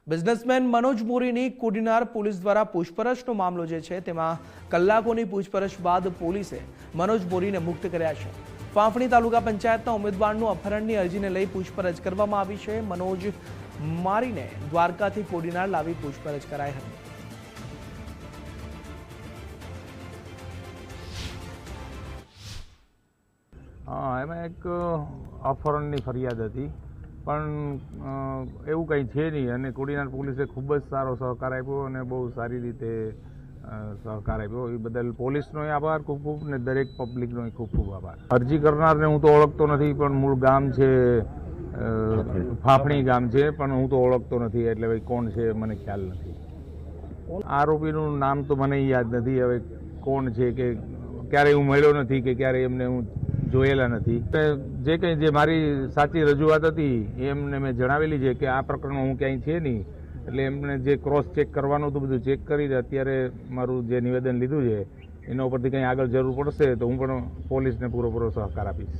Businessman Manoj મોરીની Kodinar police દ્વારા પૂછપરછનો મામલો જે છે તેમાં કલાકોની પૂછપરછ બાદ પોલીસે મનોજ મોરીને મુક્ત કર્યા છે। ફાફણી તાલુકા પંચાયતના ઉમેદવારનું અપહરણની અરજીને લઈ પૂછપરછ કરવામાં આવી છે। મનોજ મારીને દ્વારકાથી કોડીનાર લાવી પૂછપરછ કરાઈ હતી। એમાં એક અપહરણની ફરિયાદ હતી, પણ એવું કંઈ છે નહીં અને કોડીનાર પોલીસે ખૂબ જ સારો સહકાર આપ્યો અને બહુ સારી રીતે સહકાર આપ્યો। એ બદલ પોલીસનો આભાર ખૂબ ખૂબ ને દરેક પબ્લિકનો ખૂબ ખૂબ આભાર। અરજી કરનારને હું તો ઓળખતો નથી, પણ મૂળ ગામ છે ફાફણી ગામ છે, પણ હું તો ઓળખતો નથી, એટલે ભાઈ કોણ છે મને ખ્યાલ નથી। આરોપીનું નામ તો મને યાદ નથી, હવે કોણ છે કે ક્યારેય હું મળ્યો નથી કે ક્યારેય એમને હું જોયેલા નથી। જે કંઈ જે મારી સાચી રજૂઆત હતી એમને મેં જણાવેલી છે કે આ પ્રકરણમાં હું ક્યાંય છે નહીં, એટલે એમને જે ક્રોસ ચેક કરવાનું હતું બધું ચેક કરીને અત્યારે મારું જે નિવેદન લીધું છે એના ઉપરથી કંઈ આગળ જરૂર પડશે તો હું પણ પોલીસને પૂરેપૂરો સહકાર આપીશ।